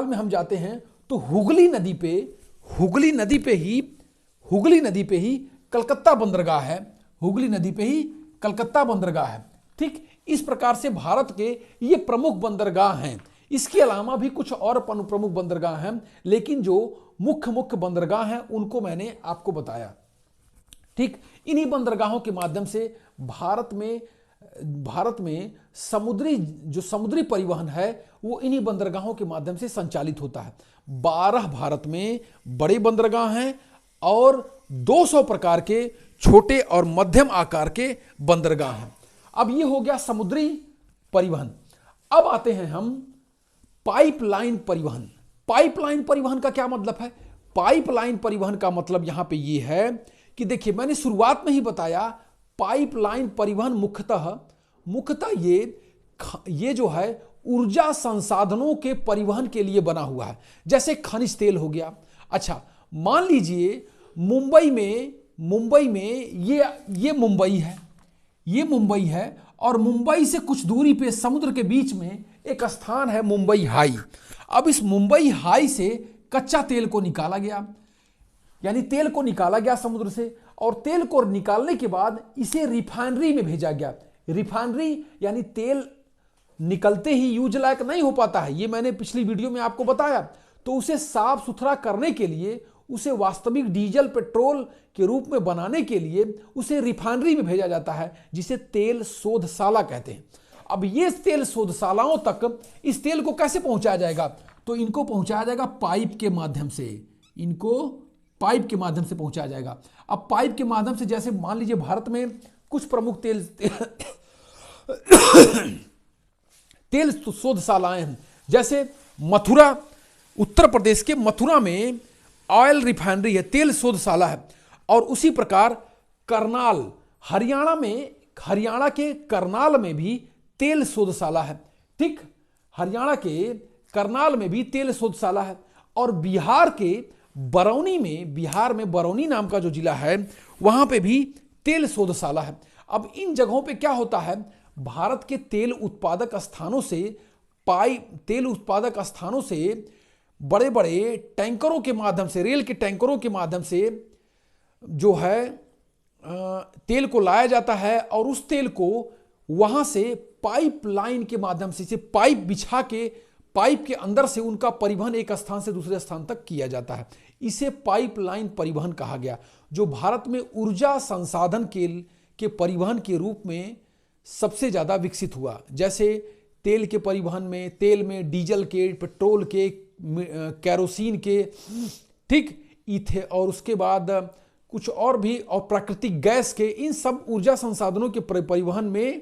में हम जाते हैं तो हुगली नदी पे ही कलकत्ता बंदरगाह है, हुगली नदी पे ही कलकत्ता बंदरगाह है। ठीक, इस प्रकार से भारत के ये प्रमुख बंदरगाह हैं। इसके अलावा भी कुछ और प्रमुख बंदरगाह हैं, लेकिन जो मुख्य बंदरगाह हैं उनको मैंने आपको बताया। ठीक, इन्हीं बंदरगाहों के माध्यम से भारत में समुद्री परिवहन है वो इन्हीं बंदरगाहों के माध्यम से संचालित होता है। 12 भारत में बड़े बंदरगाह हैं और 200 प्रकार के छोटे और मध्यम आकार के बंदरगाह हैं। अब ये हो गया समुद्री परिवहन। अब आते हैं हम पाइपलाइन परिवहन। पाइपलाइन परिवहन का क्या मतलब है? पाइपलाइन परिवहन का मतलब यहां पे ये है कि देखिए, मैंने शुरुआत में ही बताया, पाइपलाइन परिवहन मुख्यतः ये जो है ऊर्जा संसाधनों के परिवहन के लिए बना हुआ है, जैसे खनिज तेल हो गया। अच्छा, मान लीजिए मुंबई में ये मुंबई है और मुंबई से कुछ दूरी पे समुद्र के बीच में एक स्थान है मुंबई हाई। अब इस मुंबई हाई से कच्चा तेल को निकाला गया, यानी तेल को निकाला गया समुद्र से, और तेल को निकालने के बाद इसे रिफाइनरी में भेजा गया। रिफाइनरी यानी तेल निकलते ही यूज लायक नहीं हो पाता है, ये मैंने पिछली वीडियो में आपको बताया। तो उसे साफ सुथरा करने के लिए उसे वास्तविक डीजल पेट्रोल के रूप में बनाने के लिए उसे रिफाइनरी में भेजा जाता है, जिसे तेल शोधशाला कहते हैं। अब ये तेल शोधशालाओं तक इस तेल को कैसे पहुंचाया जाएगा? तो इनको पहुंचाया जाएगा पाइप के माध्यम से, इनको पाइप के माध्यम से पहुंचाया जाएगा। अब पाइप के माध्यम से, जैसे मान लीजिए भारत में कुछ प्रमुख तेल शोधशालाएं हैं, जैसे मथुरा, उत्तर प्रदेश के मथुरा में ऑयल रिफाइनरी है, तेल शोधशाला है। और उसी प्रकार करनाल, हरियाणा के करनाल में भी तेल शोधशाला है। ठीक, हरियाणा के करनाल में भी तेल शोधशाला है। और बिहार के बरौनी में, बिहार में बरौनी नाम का जो जिला है, वहां पे भी तेल शोधशाला है। अब इन जगहों पे क्या होता है, भारत के तेल उत्पादक स्थानों से बड़े बड़े टैंकरों के माध्यम से, रेल के टैंकरों के माध्यम से जो है तेल को लाया जाता है, और उस तेल को वहां से पाइपलाइन के माध्यम से, पाइप बिछा के पाइप के अंदर से उनका परिवहन एक स्थान से दूसरे स्थान तक किया जाता है। इसे पाइपलाइन परिवहन कहा गया, जो भारत में ऊर्जा संसाधन के परिवहन के रूप में सबसे ज्यादा विकसित हुआ। जैसे तेल के परिवहन में, तेल में डीजल के, पेट्रोल के, कैरोसिन के, ठीक, इथे, और उसके बाद कुछ और भी, और प्राकृतिक गैस के, इन सब ऊर्जा संसाधनों के परिवहन में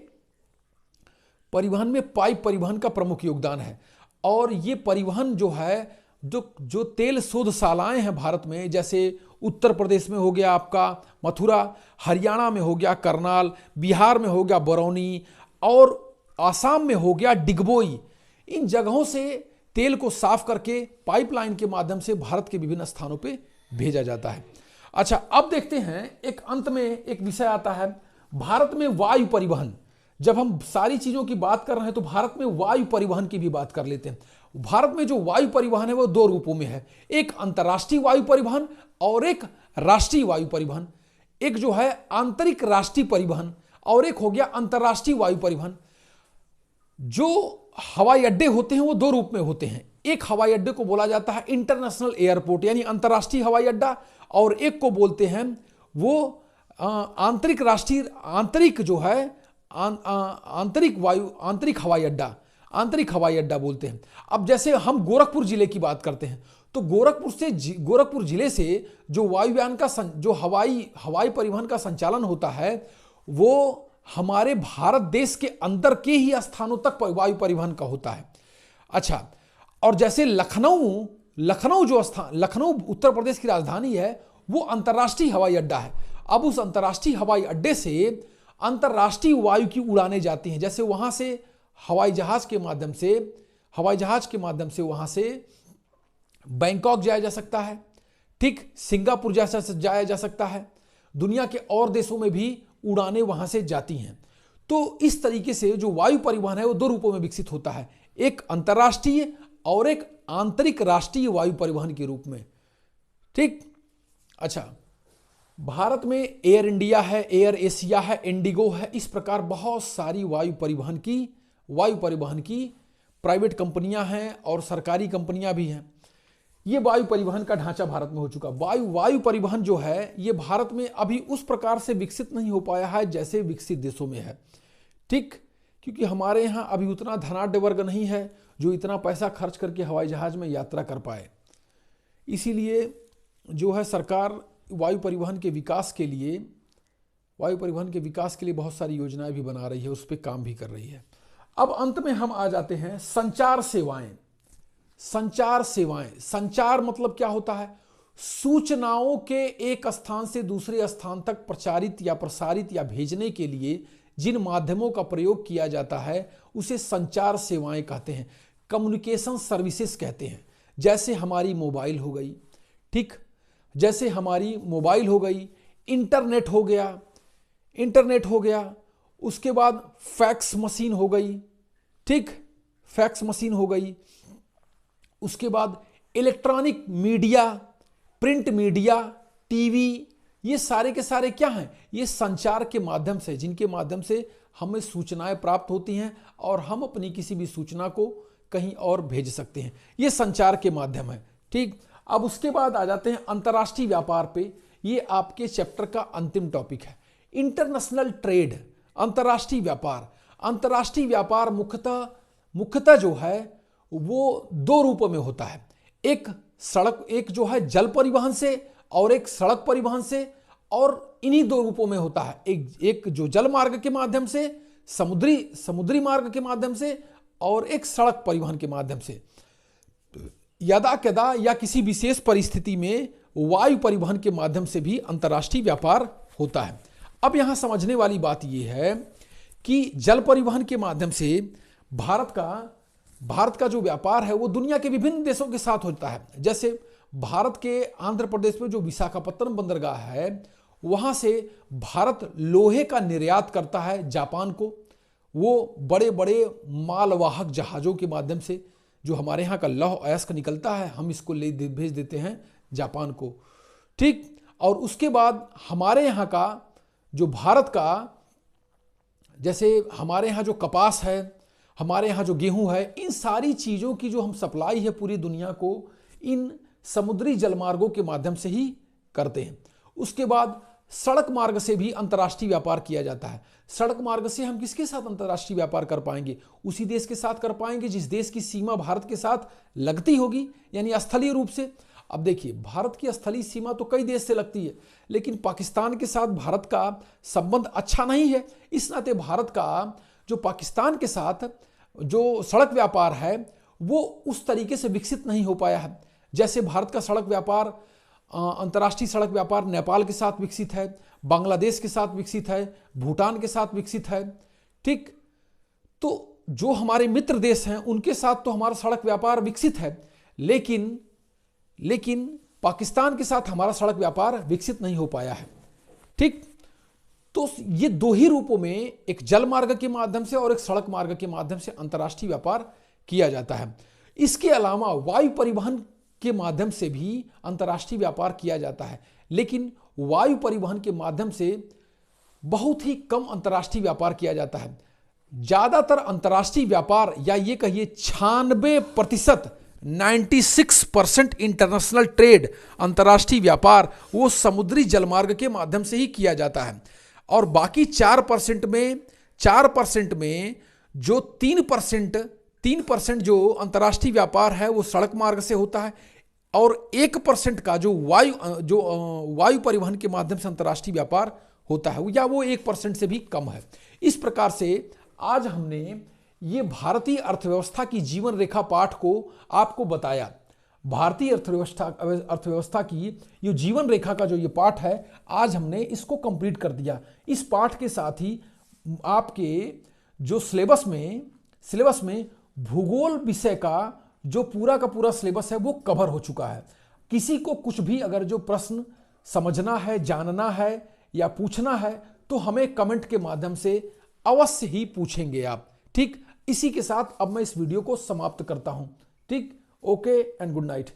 पाइप परिवहन का प्रमुख योगदान है। और ये परिवहन जो है, जो तेल शोधशालाएं हैं भारत में, जैसे उत्तर प्रदेश में हो गया आपका मथुरा, हरियाणा में हो गया करनाल, बिहार में हो गया बरौनी, और आसाम में हो गया डिगबोई, इन जगहों से तेल को साफ करके पाइपलाइन के माध्यम से भारत के विभिन्न स्थानों पे भेजा जाता है। अच्छा, अब देखते हैं, एक अंत में एक विषय आता है भारत में वायु परिवहन। जब हम सारी चीजों की बात कर रहे हैं तो भारत में वायु परिवहन की भी बात कर लेते हैं। भारत में जो वायु परिवहन है वो दो रूपों में है, एक अंतर्राष्ट्रीय वायु परिवहन और एक राष्ट्रीय वायु परिवहन। एक जो है आंतरिक राष्ट्रीय परिवहन और एक हो गया अंतर्राष्ट्रीय वायु परिवहन। जो हवाई अड्डे होते हैं वो दो रूप में होते हैं। एक हवाई अड्डे को बोला जाता है इंटरनेशनल एयरपोर्ट यानी अंतर्राष्ट्रीय हवाई अड्डा, और एक को बोलते हैं वो आंतरिक जो है आंतरिक हवाई अड्डा बोलते हैं। अब जैसे हम गोरखपुर जिले की बात करते हैं तो गोरखपुर जिले से जो वायुयान का जो हवाई परिवहन का संचालन होता है वो हमारे भारत देश के अंदर के ही स्थानों तक वायु परिवहन का होता है। अच्छा, और जैसे लखनऊ उत्तर प्रदेश की राजधानी है, वो अंतर्राष्ट्रीय हवाई अड्डा है। अब उस अंतर्राष्ट्रीय हवाई अड्डे से अंतर्राष्ट्रीय वायु की उड़ानें जाती हैं। जैसे वहां से हवाई जहाज के माध्यम से वहां से बैंकॉक जाया जा सकता है, ठीक, सिंगापुर जाया जा सकता है, दुनिया के और देशों में भी उड़ानें वहां से जाती हैं। तो इस तरीके से जो वायु परिवहन है वो दो रूपों में विकसित होता है, एक अंतर्राष्ट्रीय और एक आंतरिक राष्ट्रीय वायु परिवहन के रूप में, ठीक। अच्छा, भारत में एयर इंडिया है, एयर एशिया है, इंडिगो है, इस प्रकार बहुत सारी वायु परिवहन की प्राइवेट कंपनियां हैं और सरकारी कंपनियां भी हैं। ये वायु परिवहन का ढांचा भारत में हो चुका। वायु परिवहन जो है ये भारत में अभी उस प्रकार से विकसित नहीं हो पाया है जैसे विकसित देशों में है, ठीक, क्योंकि हमारे यहाँ अभी उतना धनाढ्य वर्ग नहीं है जो इतना पैसा खर्च करके हवाई जहाज में यात्रा कर पाए। इसीलिए जो है सरकार वायु परिवहन के विकास के लिए बहुत सारी योजनाएं भी बना रही है, उस पर काम भी कर रही है। अब अंत में हम आ जाते हैं संचार सेवाएं। संचार मतलब क्या होता है? सूचनाओं के एक स्थान से दूसरे स्थान तक प्रचारित या प्रसारित या भेजने के लिए जिन माध्यमों का प्रयोग किया जाता है उसे संचार सेवाएं कहते हैं, कम्युनिकेशन सर्विसेज कहते हैं। जैसे हमारी मोबाइल हो गई, ठीक, जैसे हमारी मोबाइल हो गई, इंटरनेट हो गया, उसके बाद फैक्स मशीन हो गई, ठीक, फैक्स मशीन हो गई, उसके बाद electronic media, print media, TV, ये सारे के सारे क्या हैं? ये संचार के माध्यम से, जिनके माध्यम से हमें सूचनाएं प्राप्त होती हैं और हम अपनी किसी भी सूचना को कहीं और भेज सकते हैं। ये संचार के माध्यम है, ठीक। अब उसके बाद आ जाते हैं अंतर्राष्ट्रीय व्यापार पे। ये आपके चैप्टर का अंतिम टॉपिक है, इंटरनेशनल ट्रेड, अंतर्राष्ट्रीय व्यापार। अंतर्राष्ट्रीय व्यापार मुख्यतः जो है वो दो रूपों में होता है, एक जो है जल परिवहन से और एक सड़क परिवहन से, और इन्हीं दो रूपों में होता है, एक जो जल मार्ग के माध्यम से, समुद्री मार्ग के माध्यम से, और एक सड़क परिवहन के माध्यम से। यदा कदा या किसी विशेष परिस्थिति में वायु परिवहन के माध्यम से भी अंतर्राष्ट्रीय व्यापार होता है। अब यहां समझने वाली बात यह है कि जल परिवहन के माध्यम से भारत का जो व्यापार है वो दुनिया के विभिन्न देशों के साथ होता है। जैसे भारत के आंध्र प्रदेश में जो विशाखापत्तनम बंदरगाह है, वहां से भारत लोहे का निर्यात करता है जापान को। वो बड़े बड़े मालवाहक जहाज़ों के माध्यम से, जो हमारे यहाँ का लौह अयस्क निकलता है, हम इसको भेज देते हैं जापान को, ठीक। और उसके बाद हमारे यहाँ का जो भारत का, जैसे हमारे यहाँ जो कपास है, हमारे यहाँ जो गेहूं है, इन सारी चीज़ों की जो हम सप्लाई है पूरी दुनिया को, इन समुद्री जलमार्गों के माध्यम से ही करते हैं। उसके बाद सड़क मार्ग से भी अंतर्राष्ट्रीय व्यापार किया जाता है। सड़क मार्ग से हम किसके साथ अंतर्राष्ट्रीय व्यापार कर पाएंगे? उसी देश के साथ कर पाएंगे जिस देश की सीमा भारत के साथ लगती होगी, यानी स्थलीय रूप से। अब देखिए, भारत की स्थलीय सीमा तो कई देश से लगती है, लेकिन पाकिस्तान के साथ भारत का संबंध अच्छा नहीं है। इस नाते भारत का जो पाकिस्तान के साथ जो सड़क व्यापार है वो उस तरीके से विकसित नहीं हो पाया है। जैसे भारत का सड़क व्यापार, अंतर्राष्ट्रीय सड़क व्यापार नेपाल के साथ विकसित है, बांग्लादेश के साथ विकसित है, भूटान के साथ विकसित है, ठीक। तो जो हमारे मित्र देश हैं उनके साथ तो हमारा सड़क व्यापार विकसित है, लेकिन पाकिस्तान के साथ हमारा सड़क व्यापार विकसित नहीं हो पाया है, ठीक। तो ये दो ही रूपों में, एक जल मार्ग के माध्यम से और एक सड़क मार्ग के माध्यम से अंतर्राष्ट्रीय व्यापार किया जाता है। इसके अलावा वायु परिवहन के माध्यम से भी अंतर्राष्ट्रीय व्यापार किया जाता है, लेकिन वायु परिवहन के माध्यम से बहुत ही कम अंतर्राष्ट्रीय व्यापार किया जाता है। ज्यादातर अंतर्राष्ट्रीय व्यापार, या ये कहिए 96%, 96% इंटरनेशनल ट्रेड, अंतर्राष्ट्रीय व्यापार, वो समुद्री जलमार्ग के माध्यम से ही किया जाता है। और बाकी 4% में जो 3% जो अंतर्राष्ट्रीय व्यापार है वो सड़क मार्ग से होता है, और 1% का जो वायु परिवहन के माध्यम से अंतर्राष्ट्रीय व्यापार होता है, या वो 1% से भी कम है। इस प्रकार से आज हमने ये भारतीय अर्थव्यवस्था की जीवन रेखा पाठ को आपको बताया। भारतीय अर्थव्यवस्था की ये जीवन रेखा का जो ये पाठ है, आज हमने इसको कंप्लीट कर दिया। इस पाठ के साथ ही आपके जो सिलेबस में भूगोल विषय का जो पूरा का पूरा सिलेबस है वो कवर हो चुका है। किसी को कुछ भी अगर जो प्रश्न समझना है, जानना है या पूछना है, तो हमें कमेंट के माध्यम से अवश्य ही पूछेंगे आप, ठीक। इसी के साथ अब मैं इस वीडियो को समाप्त करता हूं, ठीक। Okay and good night.